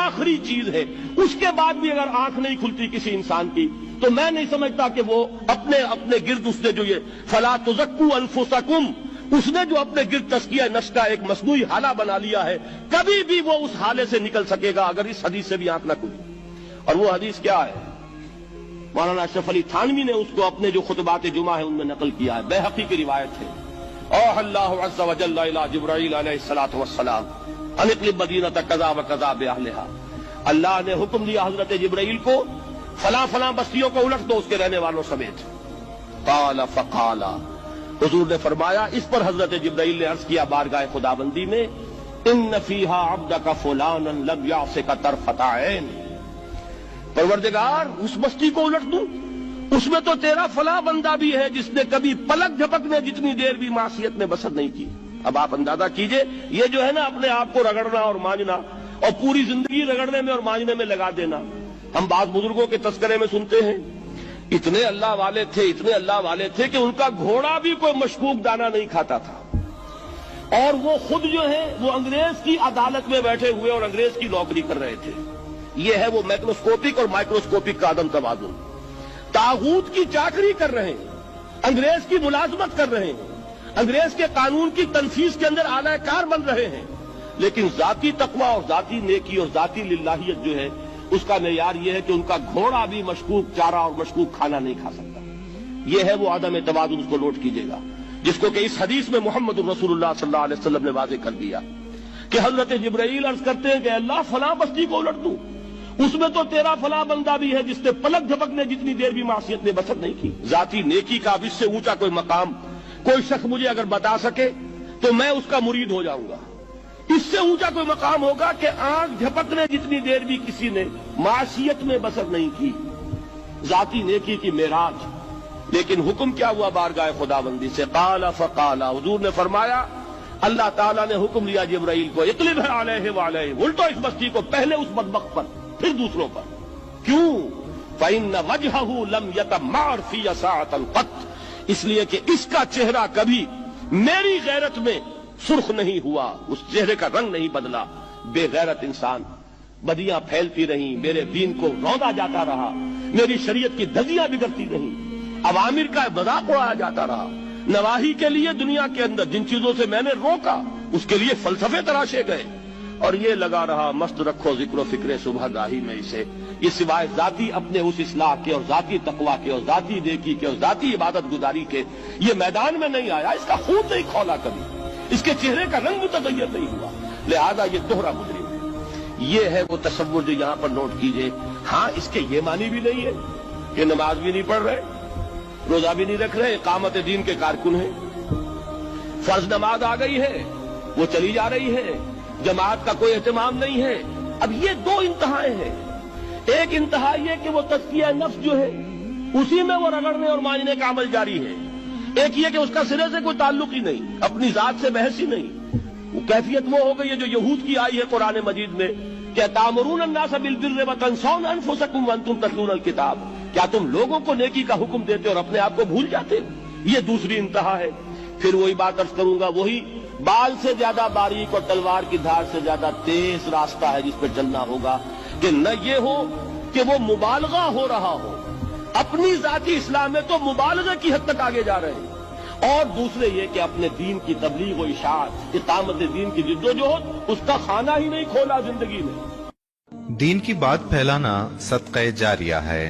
आखिरी चीज है, उसके बाद भी अगर आंख नहीं खुलती किसी इंसान की, तो मैं नहीं समझता कि वो अपने अपने गिर्द उसने जो ये फला तुज़क्कू अनफुसकुम, उसने जो अपने गिर्द तस्किया नफ्स का एक मसनूई हाला बना लिया है, कभी भी वो उस हाले से निकल सकेगा अगर इस हदीस से भी आंख न खुली। और वो हदीस क्या है? मौलाना अशरफ अली थानवी ने उसको अपने जो खुतबात जुमा है उनमें नकल किया है, बैहक़ी की रिवायत है। और अल्लाह अज़्ज़ा व जल्ला इला जिब्राईल अलैहिस्सलातु वस्सलाम अनिक़लिब मदीनत कज़ा व कज़ा बिअहलिहा, अल्लाह ने हुक्म दिया हजरत जिब्राईल को, फला फला बस्तियों को उलट दो उसके रहने वालों समेत। क़ाला फ़क़ाला, हुजूर ने फरमाया, इस पर हजरत जिब्राईल ने अर्ज किया बारगाह खुदाबंदी में, इन्न फ़ीहा अब्दका फुलानन लम यासिका तरफ़त ऐन, परवरदिगार उस बस्ती को उलट दूं, उसमें तो तेरा फला बंदा भी है जिसने कभी पलक झपकने जितनी देर भी मासियत में बसर नहीं की। अब आप अंदाजा कीजिए, ये जो है ना अपने आप को रगड़ना और मांझना, और पूरी जिंदगी रगड़ने में और मांझने में लगा देना। हम बात बुजुर्गों के तस्करे में सुनते हैं, इतने अल्लाह वाले थे, इतने अल्लाह वाले थे कि उनका घोड़ा भी कोई मशकूक दाना नहीं खाता था, और वो खुद जो है वो अंग्रेज की अदालत में बैठे हुए और अंग्रेज की नौकरी कर रहे थे। ये है वो मैक्रोस्कोपिक और माइक्रोस्कोपिक का अदम तवाज़ुन। तागूत की चाकरी कर रहे हैं, अंग्रेज की मुलाजमत कर रहे हैं, अंग्रेज के कानून की तनफीज के अंदर आलाकार बन रहे हैं, लेकिन जाती तकवा और जाती नेकी और जाती लिल्लाहियत जो है उसका मेयार यह है कि उनका घोड़ा भी मशकूक चारा और मशकूक खाना नहीं खा सकता। यह है वो आदम तवाज़ुन, उसको नोट कीजिएगा, जिसको कि इस हदीस में मोहम्मद रसूलुल्लाह सल्लल्लाहु अलैहि वसल्लम ने वाज़ेह कर दिया कि हजरत जिब्राईल अर्ज करते हैं कि अल्लाह फला बस्ती को उलट दूं, उसमें तो तेरा फला बंदा भी है जिसने पलक झपकने जितनी देर भी मासियत में बसर नहीं की। जाती नेकी का अब इससे ऊंचा कोई मकाम कोई शख्स मुझे अगर बता सके तो मैं उसका मुरीद हो जाऊंगा। इससे ऊंचा कोई मकाम होगा कि आंख झपकने जितनी देर भी किसी ने मासियत में बसर नहीं की, जाती नेकी की मेराज। लेकिन हुक्म क्या हुआ बारगाह खुदाबंदी से? क़ाला फ़क़ाला, हुजूर ने फरमाया, अल्लाह ताला ने हुक्म लिया जिब्राईल को, इक़लिब अलैहि व अलैहिम, उल्टो इस बस्ती को, पहले उस बदबख्त पर फिर दूसरों पर। क्यों? फ़इन्न वजहहु लम यतमअर फ़ी साअतन क़त, इसलिए कि इसका चेहरा कभी मेरी गैरत में सुर्ख नहीं हुआ, उस चेहरे का रंग नहीं बदला। बेगैरत इंसान, बदियां फैलती रहीं, मेरे दीन को रौंदा जाता रहा, मेरी शरीयत की धज्जियां बिगड़ती रहीं, अवामिर का मजाक उड़ाया जाता रहा, नवाही के लिए दुनिया के अंदर जिन चीजों से मैंने रोका उसके लिए फलसफे तराशे गए, और ये लगा रहा मस्त रखो जिक्र फिक्र सुबह गाही में इसे, ये सिवाय जाती अपने उस इस्लाह के और जाती तकवा के और जाती नेकी के और जाती इबादत गुजारी के ये मैदान में नहीं आया, इसका खून नहीं खौला कभी, इसके चेहरे का रंग मुतगय्यर नहीं हुआ, लिहाजा ये दोहरा मुजरिम है। ये है वो तसव्वुर जो यहां पर नोट कीजिए। हाँ, इसके ये मानी भी नहीं है कि नमाज भी नहीं पढ़ रहे, रोजा भी नहीं रख रहे, इकामत दीन के कारकुन हैं, फर्ज नमाज आ गई है वो चली जा रही है, जमात का कोई एहतमाम नहीं है। अब ये दो इंतहाएं हैं, एक इंतहा ये कि वो तज़किया नफ्स जो है उसी में वो रगड़ने और मांझने का अमल जारी है, एक ये कि उसका सिरे से कोई ताल्लुक ही नहीं, अपनी जात से बहस ही नहीं। वो कैफियत वो हो गई है जो यहूद की आई है कुरान मजीद में, क्या तामुरून अन्नास बिल बिर्रि व तंसौना अनफुसकुम व अंतुम ततलूनल किताब, क्या तुम लोगों को नेकी का हुक्म देते और अपने आप को भूल जाते हो? ये दूसरी इंतहा है। फिर वही बात अर्ज करूंगा, वही बाल से ज्यादा बारीक और तलवार की धार से ज्यादा तेज रास्ता है जिस पर चलना होगा, कि न ये हो कि वो मुबालगा हो रहा हो, अपनी जाती इस्लाम में तो मुबालगा की हद तक आगे जा रहे हैं, और दूसरे ये कि अपने दीन की तबलीग और इशाअत, इकामत दीन की जिद्दोजहद, उसका खाना ही नहीं खोला जिंदगी में। दीन की बात फैलाना सदक़े जारिया है।